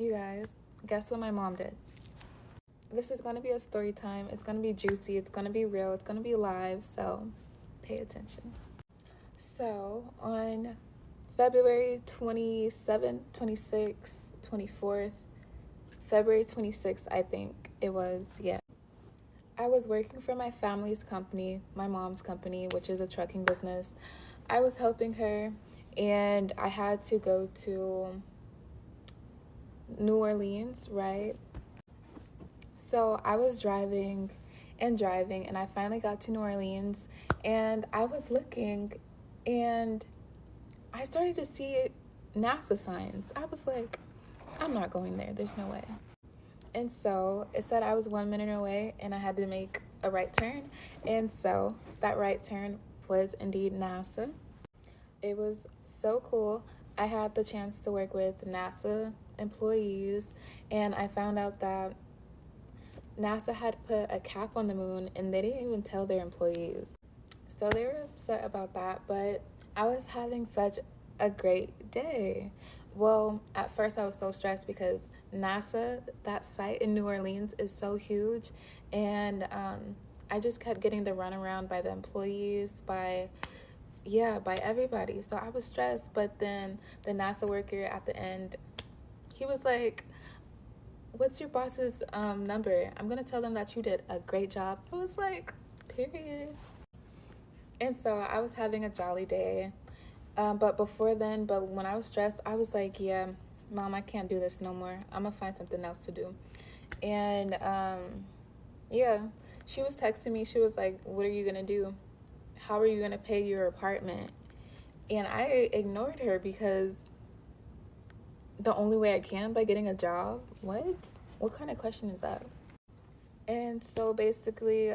You guys, guess what my mom did? This is going to be a story time. It's going to be juicy. It's going to be real. It's going to be live. So pay attention. So on February 27th, 26th, 24th, February 26th, I think it was, yeah. I was working for my family's company, my mom's company, which is a trucking business. I was helping her, and I had to go to New Orleans, right? So I was driving, and I finally got to New Orleans, and I was looking, and I started to see NASA signs. I was like, I'm not going there. There's no way. And so it said I was 1 minute away, and I had to make a right turn. And so that right turn was indeed NASA. It was so cool. I had the chance to work with NASA employees, and I found out that NASA had put a cap on the moon, and they didn't even tell their employees. So they were upset about that, but I was having such a great day. Well, at first I was so stressed because NASA, that site in New Orleans, is so huge, and I just kept getting the runaround by the employees, by everybody. So I was stressed, but then the NASA worker at the end, he was like, what's your boss's number? I'm going to tell them that you did a great job. I was like, period. And so I was having a jolly day. But when I was stressed, I was like, yeah, Mom, I can't do this no more. I'm going to find something else to do. And yeah, she was texting me. She was like, what are you going to do? How are you going to pay your apartment? And I ignored her because the only way I can by getting a job? What? What kind of question is that? And so basically,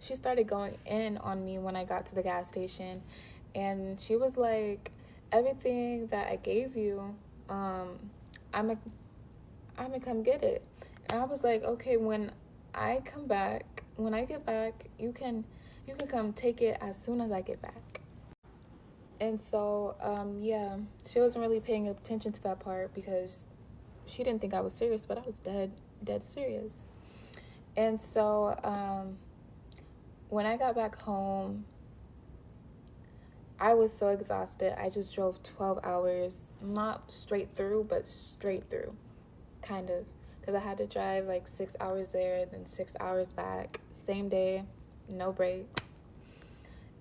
she started going in on me when I got to the gas station, and she was like, everything that I gave you, I'm gonna come get it. And I was like, okay, when I get back, you can come take it as soon as I get back. And so, yeah, she wasn't really paying attention to that part because she didn't think I was serious, but I was dead serious. And so, when I got back home, I was so exhausted. I just drove 12 hours, not straight through, but straight through, kind of. Because I had to drive like 6 hours there, then 6 hours back, same day, no breaks.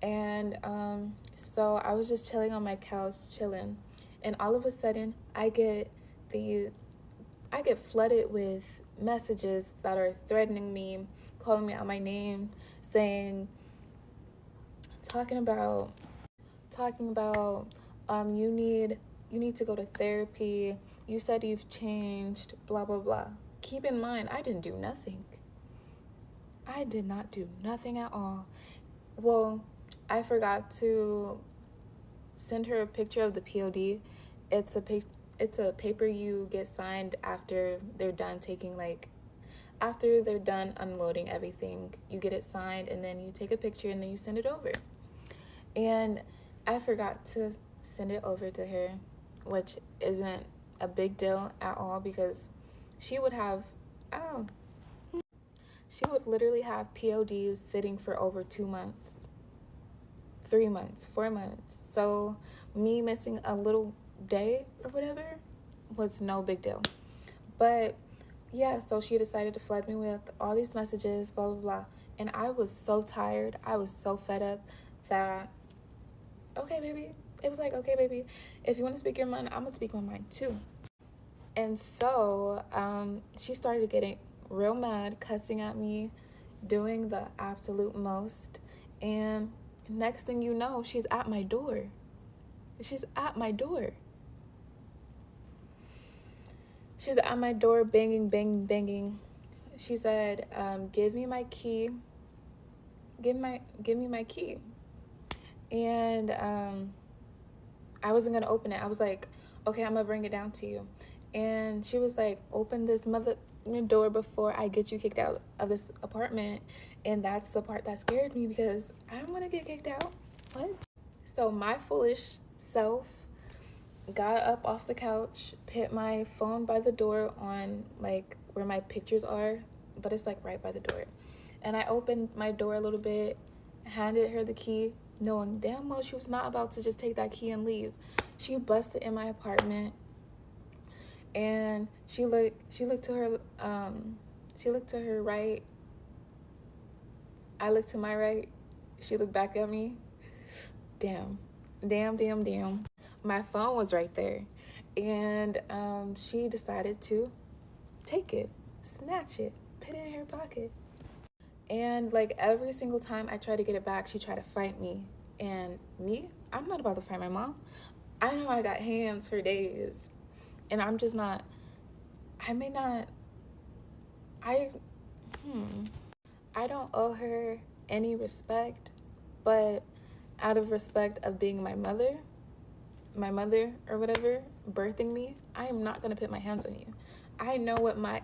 And so I was just chilling on my couch, chilling. And all of a sudden, I get flooded with messages that are threatening me, calling me out my name, saying, talking about you need to go to therapy. You said you've changed, blah blah blah. Keep in mind, I didn't do nothing. I did not do nothing at all. Well, I forgot to send her a picture of the POD. It's a paper you get signed after they're done unloading everything. You get it signed, and then you take a picture, and then you send it over. And I forgot to send it over to her, which isn't a big deal at all because she would literally have PODs sitting for over 2 months, 3 months, 4 months. So me missing a little day or whatever was no big deal. But yeah, so she decided to flood me with all these messages, blah blah blah. And I was so tired, I was so fed up that, okay baby, it was like, okay baby, if you want to speak your mind, I'm gonna speak my mind too. And so she started getting real mad, cussing at me, doing the absolute most. And next thing you know, she's at my door. She's at my door. She's at my door, banging, banging, banging. She said, give me my key. Give me my key. And I wasn't going to open it. I was like, okay, I'm going to bring it down to you. And she was like, open this door before I get you kicked out of this apartment. And that's the part that scared me because I don't want to get kicked out. What? So my foolish self got up off the couch, put my phone by the door on like where my pictures are, but it's like right by the door. And I opened my door a little bit, handed her the key, knowing damn well she was not about to just take that key and leave. She busted in my apartment, and she looked to her right. I looked to my right. She looked back at me. Damn. My phone was right there, and she decided to take it, snatch it, put it in her pocket. And like every single time I tried to get it back, she tried to fight me. And me, I'm not about to fight my mom. I know I got hands for days, and I'm just not. I may not. I I don't owe her any respect, but out of respect of being my mother or whatever, birthing me, I am not gonna put my hands on you. I know what my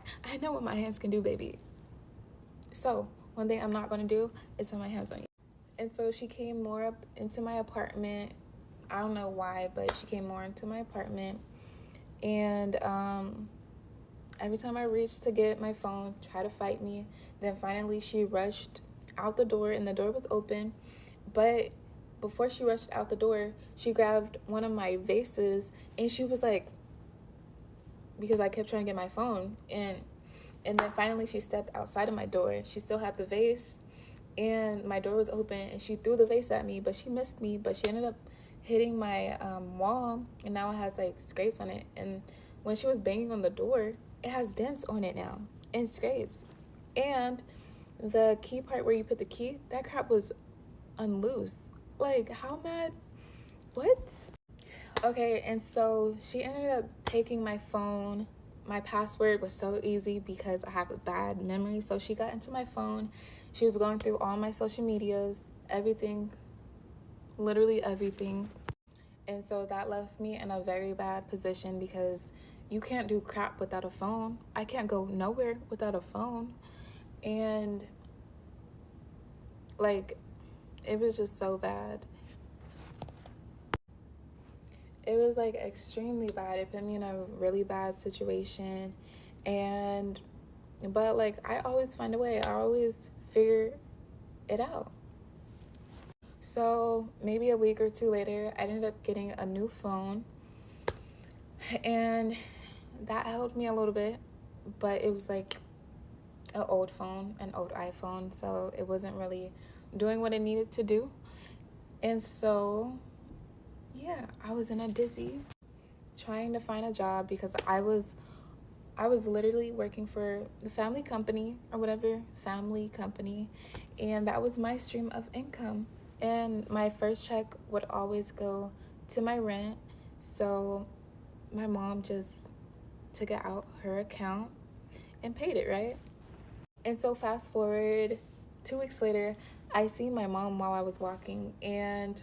hands can do, baby. So one thing I'm not gonna do is put my hands on you. And so she came more up into my apartment. I don't know why, but she came more into my apartment. And every time I reached to get my phone, try to fight me. Then finally she rushed out the door, and the door was open. But before she rushed out the door, she grabbed one of my vases, and she was like, because I kept trying to get my phone, and then finally she stepped outside of my door. She still had the vase, and my door was open, and she threw the vase at me, but she missed me. But she ended up hitting my wall, and now it has like scrapes on it. And when she was banging on the door, it has dents on it now and scrapes. And the key part where you put the key, that crap was unloose. Like, how mad? What? Okay, and so she ended up taking my phone. My password was so easy because I have a bad memory. So she got into my phone. She was going through all my social medias, everything, literally everything. And so that left me in a very bad position because you can't do crap without a phone. I can't go nowhere without a phone. And like, it was just so bad. It was like extremely bad. It put me in a really bad situation. But like, I always find a way. I always figure it out. So maybe a week or two later, I ended up getting a new phone, and that helped me a little bit, but it was like an old phone, an old iPhone, so it wasn't really doing what it needed to do. And so yeah, I was in a dizzy trying to find a job because I was literally working for the family company, and that was my stream of income. And my first check would always go to my rent. So my mom just took it out her account and paid it, right? And so fast forward 2 weeks later, I seen my mom while I was walking, and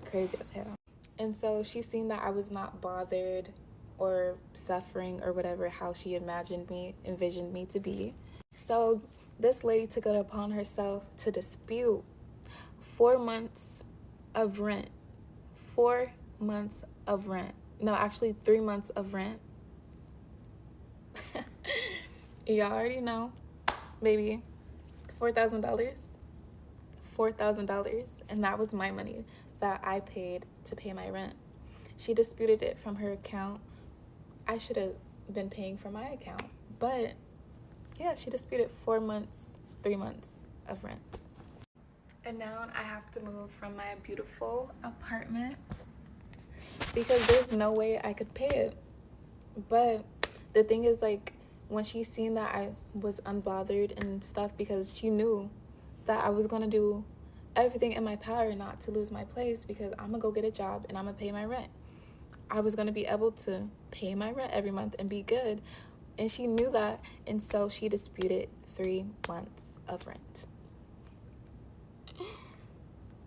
crazy as hell. And so she seen that I was not bothered or suffering or whatever, how she envisioned me to be. So this lady took it upon herself to dispute 4 months of rent. 4 months of rent. No, actually 3 months of rent. Y'all already know. Maybe $4,000. $4,000. And that was my money that I paid to pay my rent. She disputed it from her account. I should have been paying from my account. But yeah, she disputed 4 months, 3 months of rent. And now I have to move from my beautiful apartment because there's no way I could pay it. But the thing is, like, when she seen that I was unbothered and stuff, because she knew that I was going to do everything in my power not to lose my place, because I'm going to go get a job and I'm going to pay my rent. I was going to be able to pay my rent every month and be good. And she knew that. And so she disputed 3 months of rent.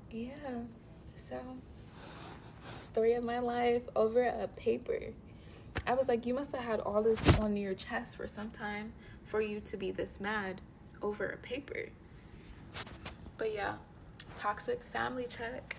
Yeah. So, story of my life over a paper. I was like, you must have had all this on your chest for some time for you to be this mad over a paper. But yeah, toxic family check.